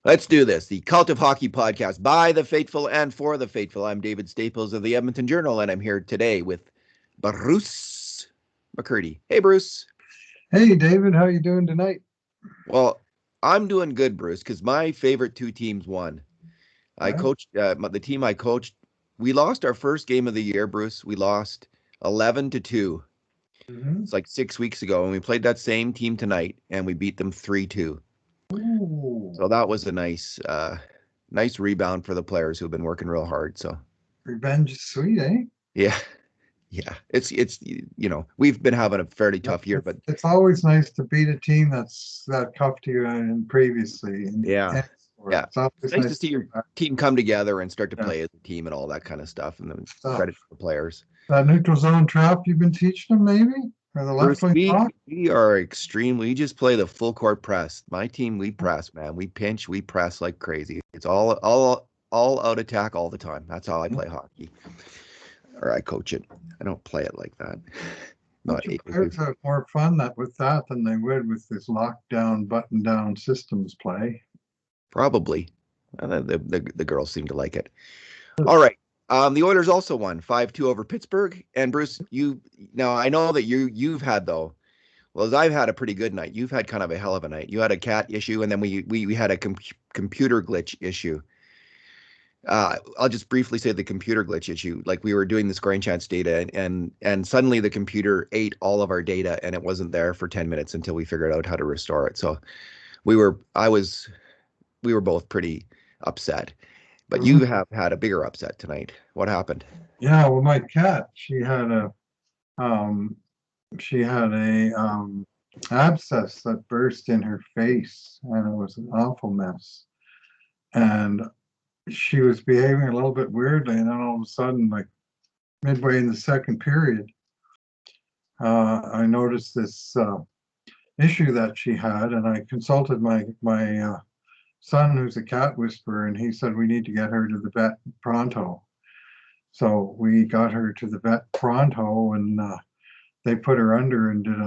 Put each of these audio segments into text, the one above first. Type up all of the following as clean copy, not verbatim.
Let's do this. The Cult of Hockey podcast by the faithful and for the faithful. I'm David Staples of the Edmonton Journal, and I'm here today with Bruce McCurdy. Hey, Bruce. Hey, David, how you doing tonight? Well, I'm doing good, Bruce, because my favorite two teams won. I Right? coached the team I coached. We lost our first game of the year, Bruce. We lost 11-2. Mm-hmm. It's like 6 weeks ago, and we played that same team tonight, and we beat them 3-2. Ooh, So that was a nice rebound for the players who've been working real hard. So revenge is sweet, eh? yeah, yeah, it's we've been having a fairly Yep. tough year, but It's always nice to beat a team that's that tough to you and previously in yeah, any sport. yeah, It's it's always nice to nice see to your go back. team come together and start to Yeah. play as a team and all that kind of stuff. And then So credit to the players. that neutral zone trap you've been teaching them, maybe, or the left Bruce, wing we block. we are extreme. We just play the full court press. My team, we press, man. We pinch, we press like crazy. It's all out attack all the time. That's how I play hockey, or I coach it. I don't play it like that. But Not your able to. players have more fun that with that than they would with this lockdown, button down systems play. Probably. The girls seem to like it. All right. The Oilers also won 5-2 over Pittsburgh. And Bruce, you now I know that you've had though. Well, as I've had a pretty good night. You've had kind of a hell of a night. You had a cat issue, and then we had a computer glitch issue. I'll just briefly say the computer glitch issue. Like we were doing the scoring chance data, and suddenly the computer ate all of our data, and it wasn't there for 10 minutes until we figured out how to restore it. So we were I was we were both pretty upset. But Mhm. you have had a bigger upset tonight. What happened? Yeah, well, my cat, um, she had a abscess that burst in her face, and it was an awful mess. And she was behaving a little bit weirdly, and then all of a sudden, like midway in the second period, I noticed this issue that she had, and I consulted my son, who's a cat whisperer, and he said we need to get her to the vet pronto. So we got her to the vet pronto, and they put her under and did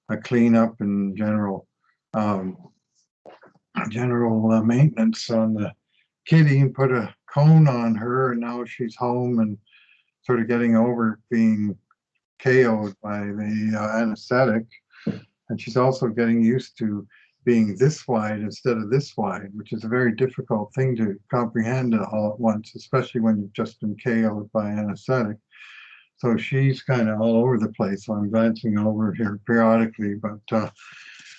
a cleanup and um, general maintenance on the kitty, and put a cone on her, and now she's home and sort of getting over being KO'd by the anesthetic. And she's also getting used to being this wide instead of this wide, which is a very difficult thing to comprehend all at once, especially when you've just been KO'd by anesthetic. So she's kind of all over the place. So I'm glancing over here periodically, but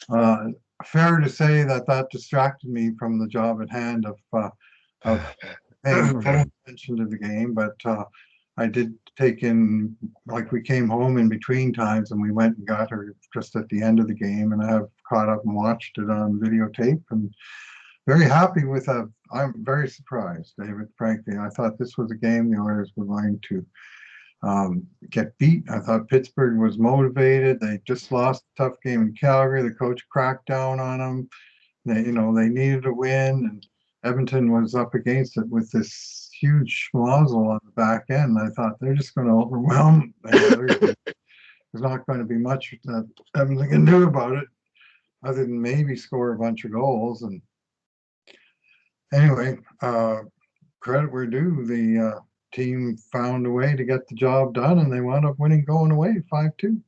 uh, fair to say that that distracted me from the job at hand of paying full attention to the game. But I did take in, like we came home in between times and we went and got her just at the end of the game, and I have caught up and watched it on videotape and very happy with that. I'm very surprised, David, frankly. I thought this was a game the Oilers were going to get beat. I thought Pittsburgh was motivated. They just lost a tough game in Calgary. The coach cracked down on them. They needed a win, and Edmonton was up against it with this huge schmozzle on the back end. I thought they're just going to overwhelm them. There's not going to be much that Edmonton can do about it, other than maybe score a bunch of goals. And anyway, credit where due, the team found a way to get the job done, and they wound up winning going away 5-2.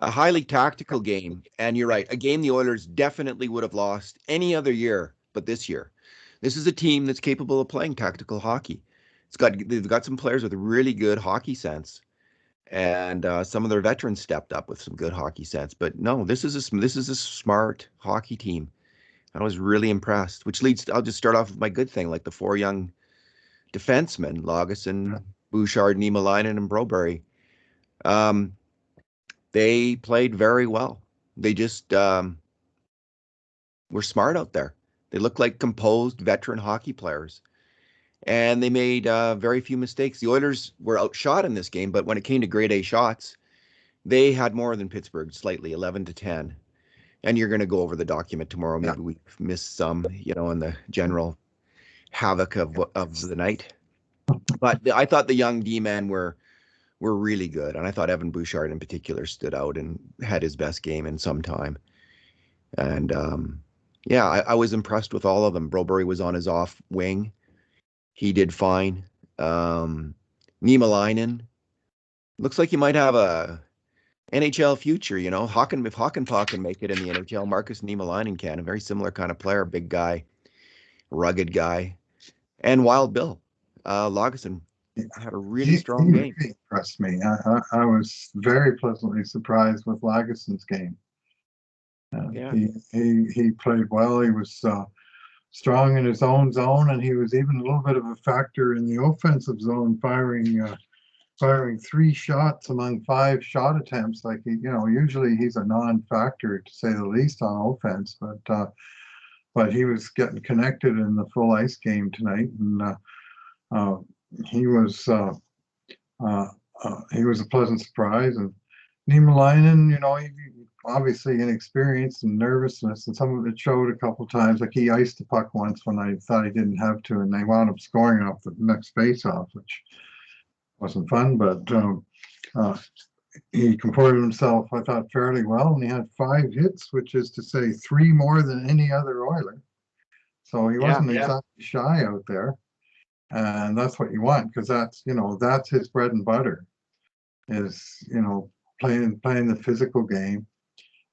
A highly tactical game, and you're right, a game the Oilers definitely would have lost any other year, but this year. This is a team that's capable of playing tactical hockey. They've got some players with really good hockey sense, and some of their veterans stepped up with some good hockey sense. But no, this is a smart hockey team. I was really impressed. Which leads, I'll just start off with my good thing, like the four young defensemen, Lagesson, Bouchard, Niemelainen, and Broberry. Um, they played very well. They just were smart out there. They looked like composed veteran hockey players, and they made very few mistakes. The Oilers were outshot in this game, but when it came to grade A shots, they had more than Pittsburgh slightly, 11-10. And you're going to go over the document tomorrow. Yeah. Maybe we missed some, in the general havoc of the night. But I thought the young D-men were really good, and I thought Evan Bouchard in particular stood out and had his best game in some time. And Yeah, I was impressed with all of them. Broberry was on his off wing. He did fine. Um, Niemelainen looks like he might have a NHL future, you know. If Hakanpää can make it in the NHL, Marcus Niemelainen can. A very similar kind of player, big guy, rugged guy. And Wild Bill. Lagesson had a really He strong game. really impressed me. I was very pleasantly surprised with Lagesson's game. Yeah. He played well. He was strong in his own zone, and he was even a little bit of a factor in the offensive zone, firing 3 shots among 5 shot attempts. Like usually he's a non-factor to say the least on offense, but he was getting connected in the full ice game tonight, and uh, he was uh, uh, he was a pleasant surprise. And Niemelainen, obviously inexperienced and nervousness, and some of it showed a couple times. Like he iced the puck once when I thought he didn't have to, and they wound up scoring off the next face-off, which wasn't fun. But uh, he comported himself, I thought, fairly well, and he had 5 hits, which is to say 3 more than any other Oiler. So he Yeah. wasn't exactly shy out there, and that's what you want because that's his bread and butter is playing the physical game.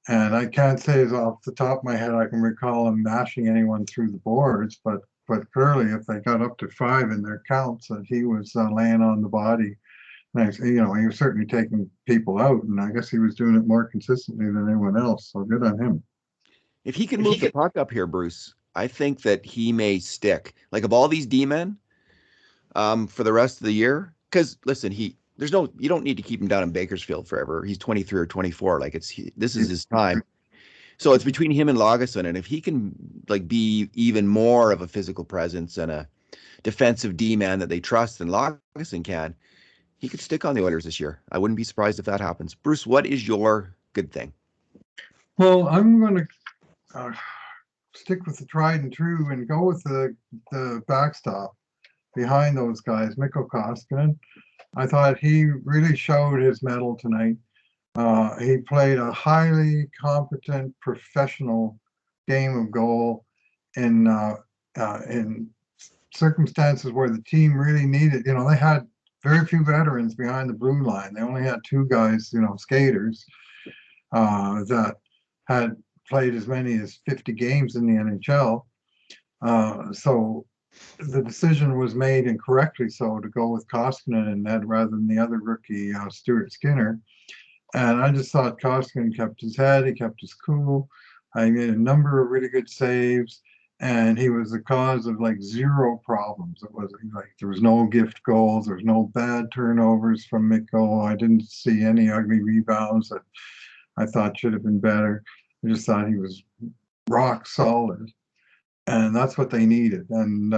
And I can't say as off the top of my head I can recall him mashing anyone through the boards, but clearly if they got up to 5 in their counts, that he was laying on the body. Nice, he was certainly taking people out, and I guess he was doing it more consistently than anyone else. So good on him. If he can move the puck up here, Bruce, I think that he may stick. Like of all these D men, for the rest of the year, because listen, you don't need to keep him down in Bakersfield forever. He's 23 or 24. Like this is his time. So it's between him and Lagesson, and if he can like be even more of a physical presence and a defensive D man that they trust than Lagesson can, he could stick on the Oilers this year. I wouldn't be surprised if that happens. Bruce, what is your good thing? Well, I'm going to stick with the tried and true and go with the backstop behind those guys, Mikko Koskinen. I thought he really showed his mettle tonight. He played a highly competent, professional game of goal in circumstances where the team really needed. They had very few veterans behind the blue line. They only had 2 guys, skaters, that had played as many as 50 games in the NHL. So the decision was made, and correctly so, to go with Koskinen in net rather than the other rookie, Stuart Skinner. And I just thought Koskinen kept his head, he kept his cool. He made a number of really good saves, and he was the cause of like 0 problems. It was like there was no gift goals, there was no bad turnovers from Mikko. I didn't see any ugly rebounds that I thought should have been better. I just thought he was rock solid, and that's what they needed. And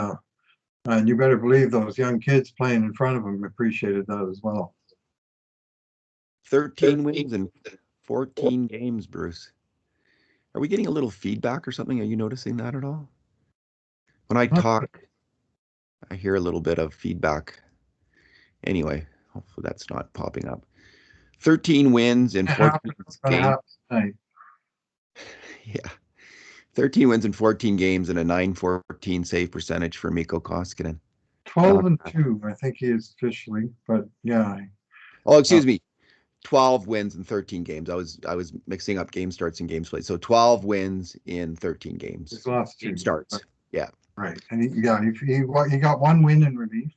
you better believe those young kids playing in front of him appreciated that as well. 13 wins in 14 games, Bruce. Are we getting a little feedback or something? Are you noticing that at all? When I talk, I hear a little bit of feedback. Anyway, hopefully that's not popping up. 13 wins in 14 games. Yeah. 13 wins in 14 games and a 914 save percentage for Mikko Koskinen. 12-2, I think he is officially, but yeah. Oh, excuse me. 12 wins in 13 games. I was mixing up game starts and games played. So 12 wins in 13 games. He's lost 2 starts. Yeah. Right. And he got 1 win in relief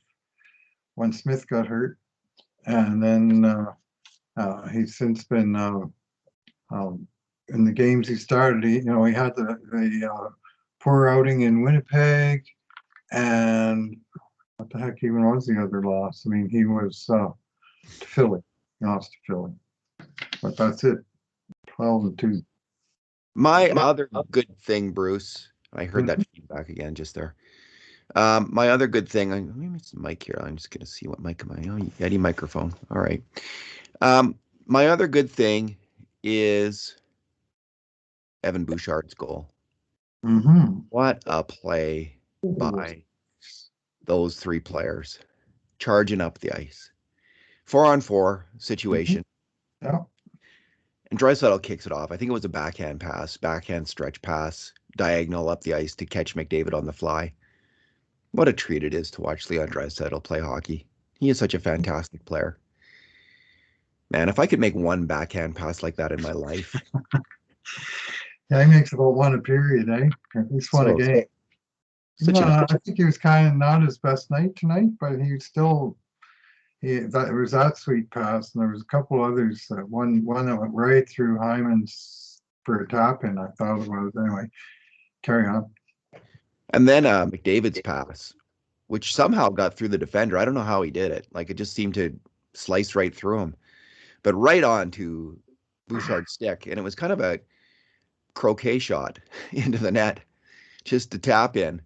when Smith got hurt. And then he's since been in the games he started. He had the poor outing in Winnipeg, and what the heck even was the other loss? I mean, he was to Philly. He lost to Philly. But that's it. 12-2. My other good thing, Bruce, I heard that feedback again just there. My other good thing, maybe it's the mic here. I'm just going to see what mic am I on. Yeti microphone. All right. My other good thing is Evan Bouchard's goal. Mm-hmm. What a play by those 3 players charging up the ice. 4-on-4 situation. Yeah. And Draisaitl kicks it off. I think it was a backhand stretch pass. diagonal up the ice to catch McDavid on the fly. What a treat it is to watch Leon Draisaitl play hockey. He is such a fantastic player. Man, if I could make one backhand pass like that in my life. Yeah, he makes about one a period, eh? At least one a So, game. such an I think he was kind of not his best night tonight, but he still it was that sweet pass, and there was a couple others. One that went right through Hyman's for a tap in. I thought it was anyway. Carry on. And then McDavid's pass, which somehow got through the defender. I don't know how he did it. Like it just seemed to slice right through him, but right on to Bouchard's stick, and it was kind of a croquet shot into the net, just to tap in.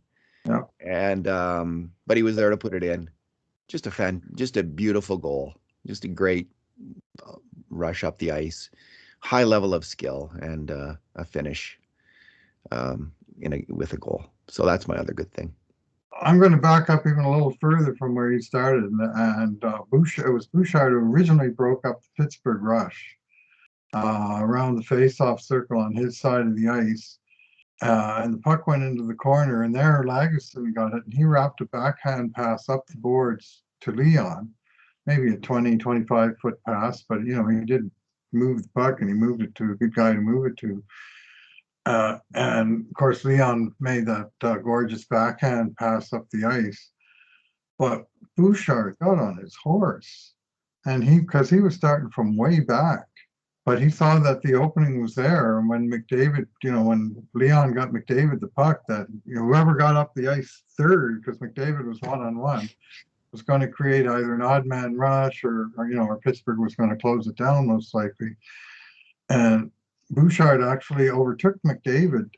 Yeah. And but he was there to put it in. Just a beautiful goal. Just a great rush up the ice, high level of skill, and a finish with a goal. So that's my other good thing. I'm going to back up even a little further from where you started, and Bouchard. It was Bouchard who originally broke up the Pittsburgh rush around the face-off circle on his side of the ice, and the puck went into the corner, and there Lagesson got it, and he wrapped a backhand pass up the boards to Leon, maybe a 20, 25-foot pass, but he did move the puck, and he moved it to a good guy to move it to. And of course, Leon made that gorgeous backhand pass up the ice. But Bouchard got on his horse, and because he was starting from way back, but he saw that the opening was there. And when McDavid, when Leon got McDavid the puck, that whoever got up the ice third, because McDavid was one-on-one, was going to create either an odd man rush or Pittsburgh was going to close it down most likely. And Bouchard actually overtook McDavid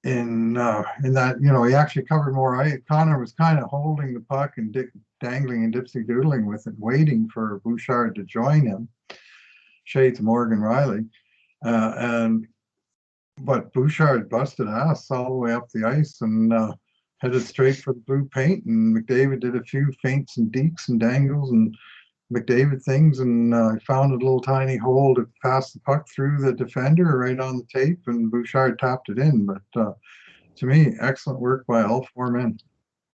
in that he actually covered more ice. Connor was kind of holding the puck and dangling and dipsy doodling with it, waiting for Bouchard to join him. Shades of Morgan Riley, but Bouchard busted ass all the way up the ice and headed straight for the blue paint. And McDavid did a few feints and deeks and dangles and McDavid things, and found a little tiny hole to pass the puck through the defender right on the tape, and Bouchard tapped it in. But to me, excellent work by all four men.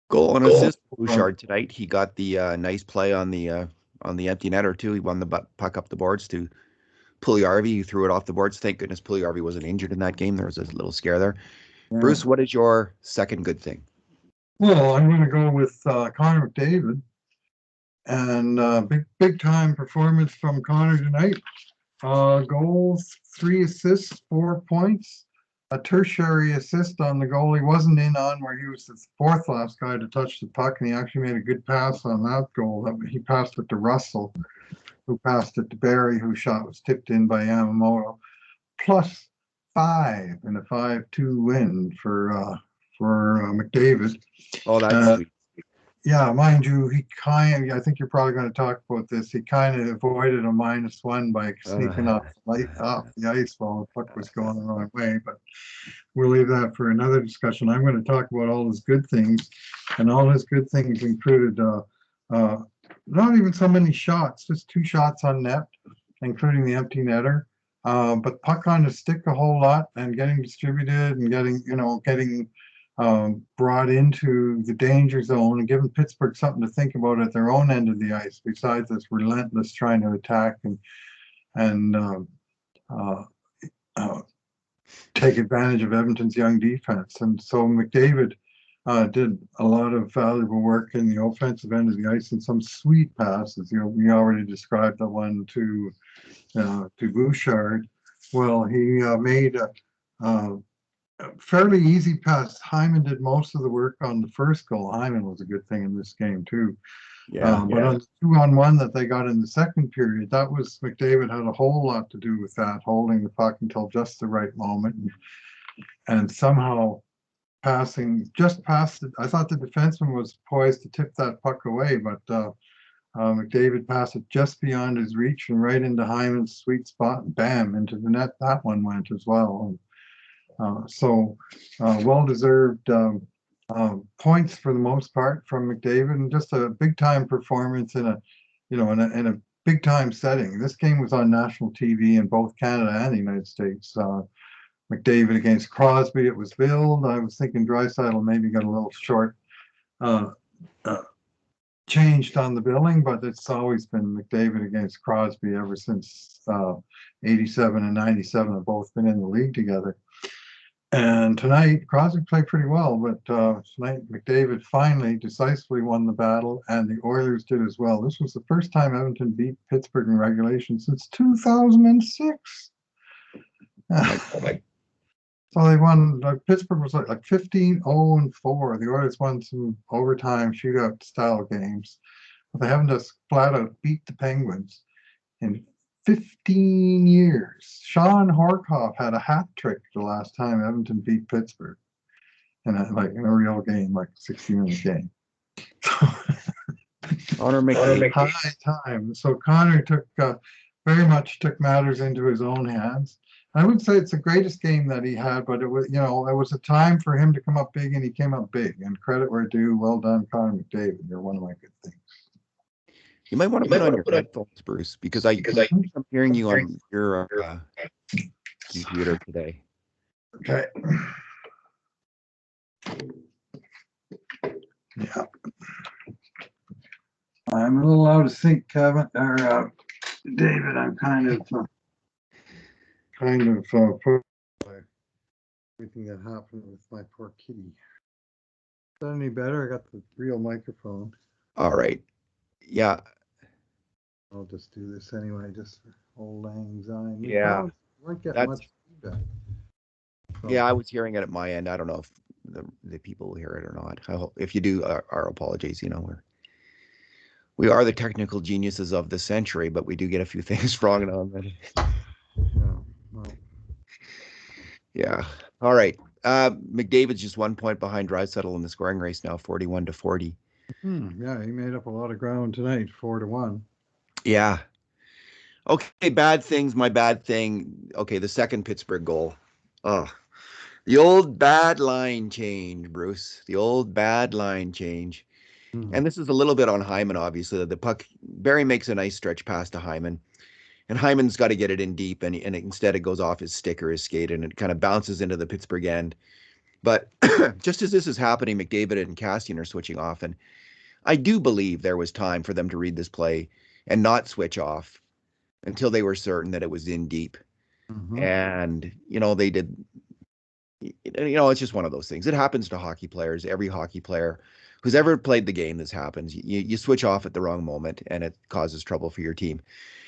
Goal and assist Bouchard tonight. He got the nice play on the empty netter too. He won the puck up the boards to Puljujarvi. He threw it off the boards. Thank goodness Puljujarvi wasn't injured in that game. There was a little scare there. Yeah. Bruce, what is your second good thing? Well, I'm going to go with Connor McDavid. And big time performance from Connor tonight. Goals, 3 assists, 4 points, a tertiary assist on the goal he wasn't in on, where he was the fourth last guy to touch the puck, and he actually made a good pass on that goal. He passed it to Russell, who passed it to Barry, whose shot was tipped in by Yamamoto. Plus 5 in a 5-2 win for McDavid. Oh, that's sweet. Yeah, mind you, I think you're probably going to talk about this. He kind of avoided a -1 by sneaking off the ice while the puck was going the wrong way, but we'll leave that for another discussion. I'm going to talk about all his good things, and all his good things included not even so many shots, just 2 shots on net, including the empty netter, but puck on the stick a whole lot and getting distributed and getting brought into the danger zone and giving Pittsburgh something to think about at their own end of the ice, besides this relentless trying to attack and take advantage of Edmonton's young defense. And so McDavid did a lot of valuable work in the offensive end of the ice and some sweet passes. We already described the one to Bouchard. Well, he made a fairly easy pass. Hyman did most of the work on the first goal. Hyman was a good thing in this game too. But on the 2-on-1 that they got in the second period, that was McDavid had a whole lot to do with that, holding the puck until just the right moment and somehow just past it. I thought the defenseman was poised to tip that puck away, but McDavid passed it just beyond his reach and right into Hyman's sweet spot, and bam, into the net. That one went as well. Well-deserved points for the most part from McDavid, and just a big-time performance in a big time setting. This game was on national TV in both Canada and the United States. McDavid against Crosby, it was billed. I was thinking Draisaitl maybe got a little short uh, uh, changed on the billing, but it's always been McDavid against Crosby ever since 87 and 97 have both been in the league together. And tonight, Crosby played pretty well, but tonight McDavid finally decisively won the battle, and the Oilers did as well. This was the first time Edmonton beat Pittsburgh in regulation since 2006. So they won. Pittsburgh was like 15-0-4. The Oilers won some overtime shootout style games, but they haven't just flat out beat the Penguins in 15 years. Sean Horkoff had a hat trick the last time Edmonton beat Pittsburgh in a real game, like 60-minute game. Honor McDavid. High time. So Connor very much took matters into his own hands. I would say it's the greatest game that he had, but it was a time for him to come up big, and he came up big. And credit where due. Well done, Connor McDavid. You're one of my good things. You might want to put on your headphones, Bruce, because I'm hearing you on your computer today. Okay. Yeah. I'm a little out of sync, Kevin, or David. I'm kind of put everything that happened with my poor kitty. Is that any better? I got the real microphone. All right. Yeah. I'll just do this anyway, just for old lang syne. Yeah. Won't get much feedback. So, yeah, I was hearing it at my end. I don't know if the people will hear it or not. I hope, if you do, our apologies. We are the technical geniuses of the century, but we do get a few things wrong now and then. Yeah. All right. McDavid's just 1 point behind Draisaitl in the scoring race now, 41-40. Yeah, he made up a lot of ground tonight, 4-1. Yeah. Okay, bad things. My bad thing. Okay, the second Pittsburgh goal. Oh, the old bad line change, Bruce. The old bad line change. And this is a little bit on Hyman, obviously. The puck, Barry makes a nice stretch pass to Hyman. And Hyman's got to get it in deep, and instead it goes off his stick or his skate, and it kind of bounces into the Pittsburgh end. But just as this is happening, McDavid and Kassian are switching off, and I do believe there was time for them to read this play and not switch off until they were certain that it was in deep. And, they did. It's just one of those things. It happens to hockey players. Every hockey player who's ever played the game, this happens. You switch off at the wrong moment, and it causes trouble for your team.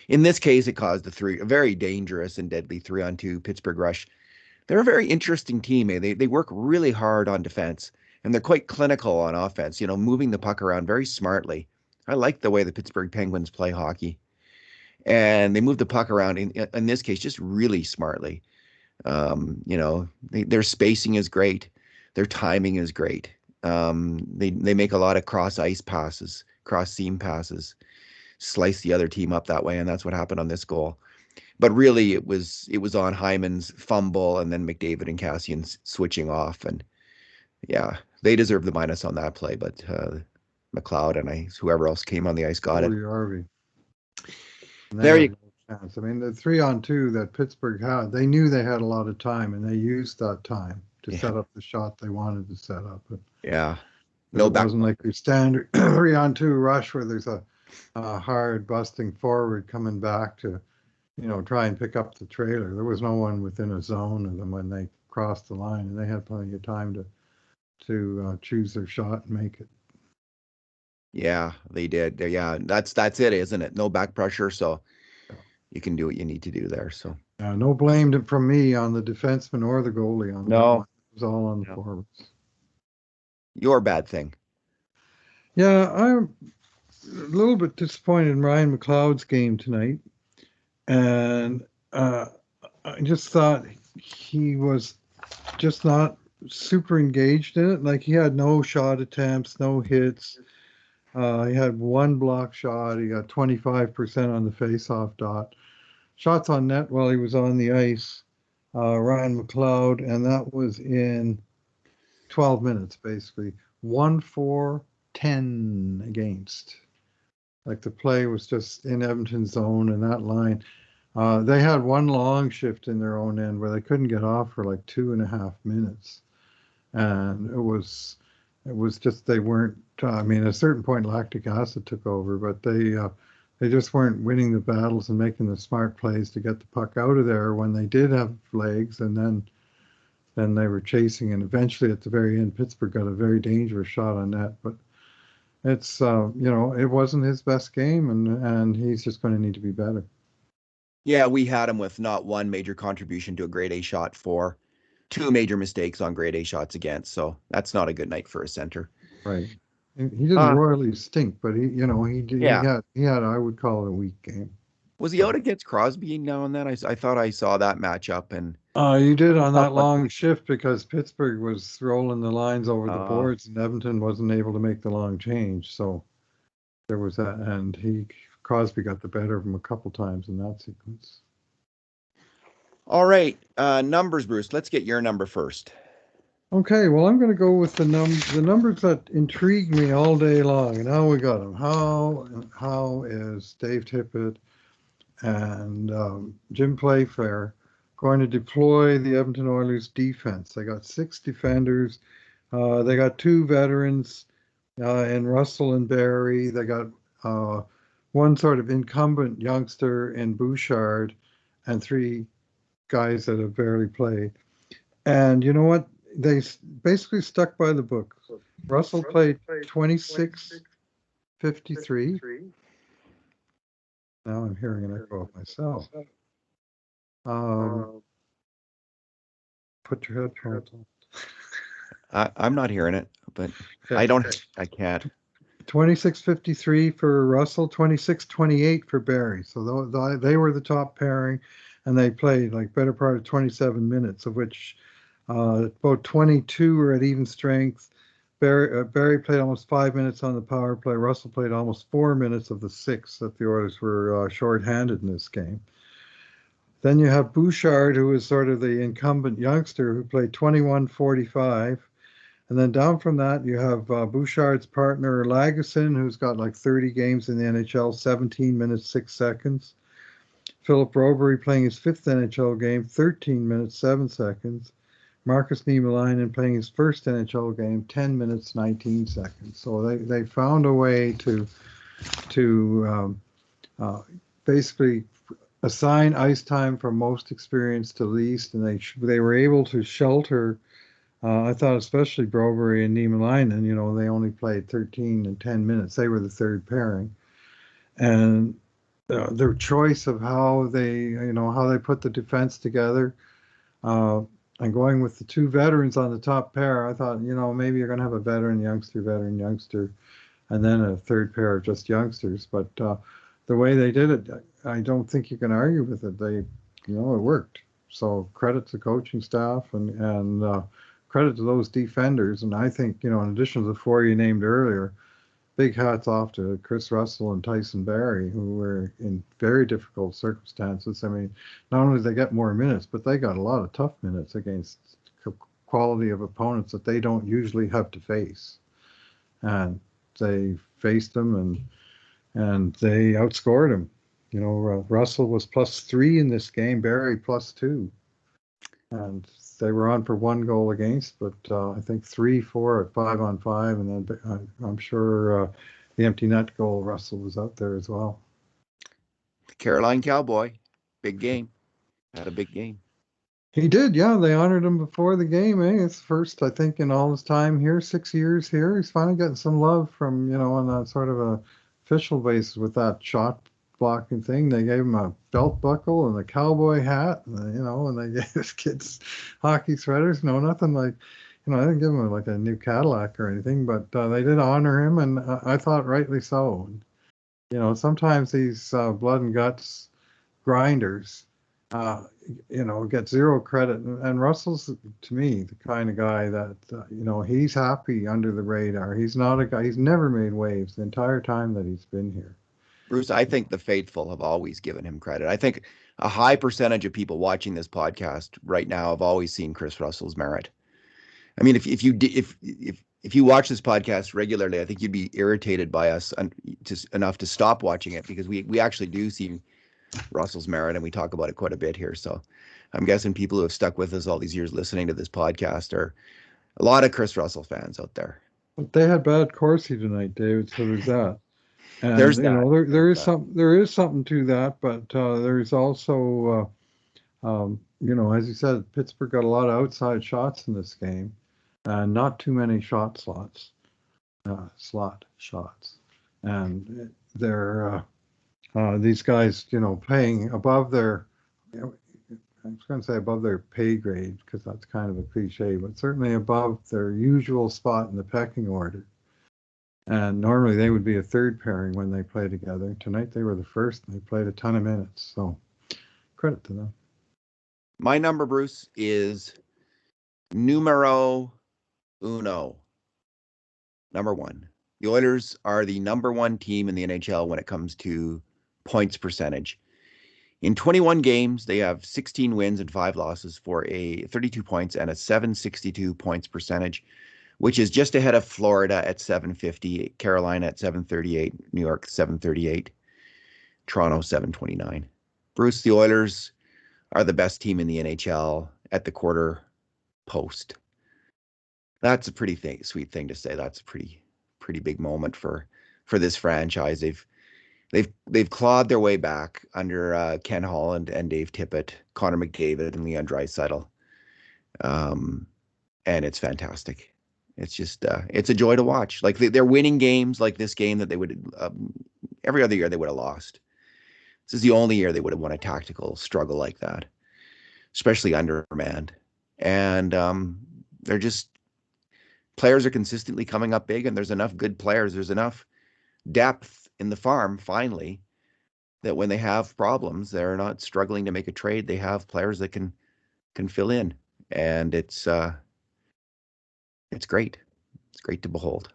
In this case, it caused a very dangerous and deadly 3-on-2 Pittsburgh rush. They're a very interesting team. They work really hard on defense, and they're quite clinical on offense, moving the puck around very smartly. I like the way the Pittsburgh Penguins play hockey. And they move the puck around, in this case, just really smartly. Their spacing is great. Their timing is great. They make a lot of cross-ice passes, cross-seam passes, slice the other team up that way, and that's what happened on this goal. But really, it was on Hyman's fumble and then McDavid and Kassian switching off, and yeah, they deserve the minus on that play. But McLeod and whoever else came on the ice got it. There you go. I mean, the 3-on-2 that Pittsburgh had, they knew they had a lot of time, and they used that time to set up the shot they wanted to set up. But yeah, it wasn't like your standard 3-on-2 rush where there's a hard busting forward coming back to, try and pick up the trailer. There was no one within a zone of them when they crossed the line, and they had plenty of time to choose their shot and make it. Yeah, they did. Yeah, that's it, isn't it? No back pressure, so you can do what you need to do there. So no blame from me on the defenseman or the goalie. On that one. It was all on the forwards. Your bad thing. Yeah, I'm a little bit disappointed in Ryan McLeod's game tonight, and I just thought he was just not super engaged in it. Like, he had no shot attempts, no hits. He had one block shot. He got 25% on the face-off dot. Shots on net while he was on the ice, Ryan McLeod, and that was in 12 minutes, basically. 1-4-10 against. Like the play was just in Edmonton's zone and that line. They had one long shift in their own end where they couldn't get off for like 2.5 minutes, and it was just they weren't. I mean, at a certain point, lactic acid took over, but they just weren't winning the battles and making the smart plays to get the puck out of there when they did have legs, and then they were chasing, and eventually at the very end, Pittsburgh got a very dangerous shot on net, but. It's it wasn't his best game, and he's just going to need to be better. Yeah, we had him with not one major contribution to a grade A shot for two major mistakes on grade A shots against. So that's not a good night for a center. Right. He didn't Uh, royally stink, but he yeah. had I would call it a weak game. Was he out against Crosby now and then? I thought I saw that matchup and You did on tough that one. long shift because Pittsburgh was rolling the lines over the Uh, boards, and Edmonton wasn't able to make the long change. So there was that, and Crosby got the better of him a couple times in that sequence. all right. Numbers, Bruce. Let's get your number first. Okay, well, I'm going to go with the numbers that intrigue me all day long, and how we got them. How is Dave Tippett and Jim Playfair going to deploy the Edmonton Oilers defense? They got 6 defenders. They got 2 veterans in Russell and Barry. They got one sort of incumbent youngster in Bouchard, and 3 guys that have barely played. And you know what? They basically stuck by the book. Russell played 26:53. Now I'm hearing an echo of myself. Put your headphones on. I'm not hearing it, but Okay. I can't. 26:53 for Russell, 26:28 for Barry. So they were the top pairing, and they played like better part of 27 minutes, of which about 22 were at even strength. Barry played almost 5 minutes on the power play. Russell played almost 4 minutes of the 6 that the Oilers were shorthanded in this game. Then you have Bouchard, who was sort of the incumbent youngster, who played 21:45. And then down from that, you have Bouchard's partner, Lagesson, who's got like 30 games in the NHL, 17 minutes, 6 seconds. Philip Robery playing his 5th NHL game, 13 minutes, 7 seconds. Marcus Niemelainen playing his first NHL game, 10 minutes, 19 seconds. So they found a way to basically assign ice time from most experienced to least, and they were able to shelter. I thought especially Brobery and Niemelainen, they only played 13 and 10 minutes. They were the third pairing, and their choice of how they put the defense together. And going with the 2 veterans on the top pair, I thought, maybe you're going to have a veteran youngster, and then a third pair of just youngsters. But the way they did it, I don't think you can argue with it. It worked. So credit to coaching staff and credit to those defenders. And I think, in addition to the 4 you named earlier, big hats off to Chris Russell and Tyson Barrie, who were in very difficult circumstances. I mean, not only did they get more minutes, but they got a lot of tough minutes against quality of opponents that they don't usually have to face. And they faced them and they outscored them. Russell was +3 in this game, Barrie +2. And they were on for 1 goal against, but I think 3-4 at 5-on-5, and then I'm sure the empty net goal, Russell was out there as well. Caroline Cowboy, big game. Had a big game. He did, yeah. They honored him before the game. It's first, I think, in all his time here, 6 years here. He's finally getting some love from, on that sort of a official basis with that shot blocking thing. They gave him a belt buckle and a cowboy hat, and they gave his kids hockey sweaters. No, nothing like, I didn't give him like a new Cadillac or anything, but they did honor him, and I thought rightly so. Sometimes these blood and guts grinders, get zero credit. And Russell's, to me, the kind of guy that, he's happy under the radar. He's not a guy, he's never made waves the entire time that he's been here. Bruce, I think the faithful have always given him credit. I think a high percentage of people watching this podcast right now have always seen Chris Russell's merit. I mean, if if you watch this podcast regularly, I think you'd be irritated by us just enough to stop watching it, because we actually do see Russell's merit, and we talk about it quite a bit here. So I'm guessing people who have stuck with us all these years listening to this podcast are a lot of Chris Russell fans out there. But they had bad Corsi tonight, David. So there's that. And There's you know, that. there is something to that, but there's also you know, as you said, Pittsburgh got a lot of outside shots in this game, and not too many slot shots, and they're these guys, you know, paying above their, you know, I was going to say above their pay grade, because that's kind of a cliche, but certainly above their usual spot in the pecking order. And normally they would be a third pairing when they play together. Tonight they were the first, and they played a ton of minutes. So credit to them. My number, Bruce, is numero uno. Number one. The Oilers are the number one team in the NHL when it comes to points percentage. In 21 games, they have 16 wins and 5 losses for a 32 points and a 762 points percentage, which is just ahead of Florida at 750, Carolina at 738, New York 738, Toronto 729. Bruce, the Oilers are the best team in the NHL at the quarter post. That's a pretty sweet thing to say. That's a pretty big moment for this franchise. They've clawed their way back under Ken Holland and Dave Tippett, Connor McDavid and Leon Draisaitl. And it's fantastic. It's just it's a joy to watch. Like they're winning games like this game that they would every other year they would have lost. This is the only year they would have won a tactical struggle like that, especially undermanned. And they're just, players are consistently coming up big, and there's enough good players. There's enough depth in the farm, finally, that when they have problems, they're not struggling to make a trade. They have players that can fill in, and it's great. It's great to behold.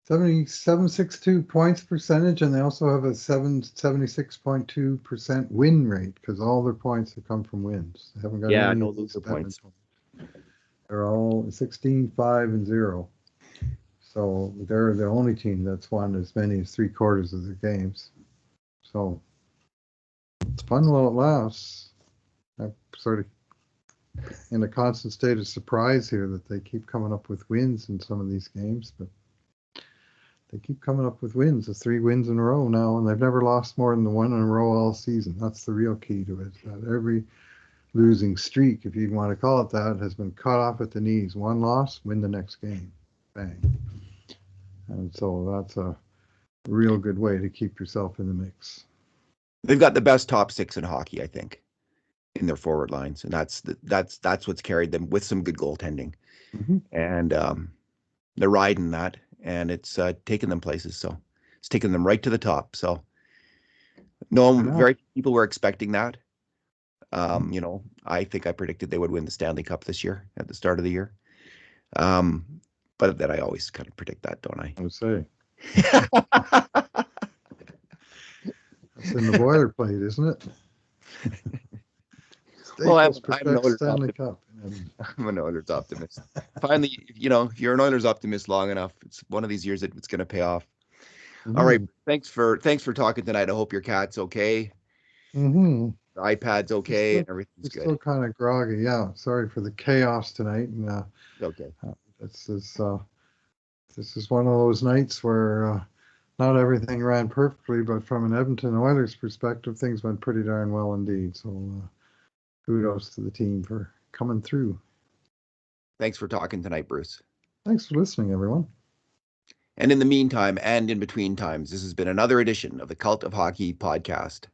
762 points percentage, and they also have a 76.2% win rate, because all their points have come from wins. They haven't got any no loser points. They're all 16, 5, and 0. So they're the only team that's won as many as 3/4 of their games. So it's fun while it lasts. I'm sort of in a constant state of surprise here that they keep coming up with wins in some of these games, but they keep coming up with wins. It's 3 wins in a row now, and they've never lost more than the 1 in a row all season. That's the real key to it. Every losing streak, if you want to call it that, has been cut off at the knees. 1 loss, win the next game. Bang. And so that's a real good way to keep yourself in the mix. They've got the best top 6 in hockey, I think, in their forward lines, and that's what's carried them, with some good goaltending. Mm-hmm. And they're riding that, and it's taken them places. So it's taken them right to the top. So very few people were expecting that. You know, I think I predicted they would win the Stanley Cup this year at the start of the year. But then I always kind of predict that, don't I? I would say. That's in the boilerplate, isn't it? Well, I'm an Oilers Stanley Cup. I'm an Oilers optimist. Finally, you know, if you're an Oilers optimist long enough, it's one of these years that it's going to pay off. Mm-hmm. All right, thanks for talking tonight. I hope your cat's okay. Mm-hmm. The iPad's okay, and everything's good. Still kind of groggy. Yeah, sorry for the chaos tonight. And okay. This is one of those nights where not everything ran perfectly, but from an Edmonton Oilers perspective, things went pretty darn well indeed. So kudos to the team for coming through. Thanks for talking tonight, Bruce. Thanks for listening, everyone. And in the meantime, and in between times, this has been another edition of the Cult of Hockey podcast.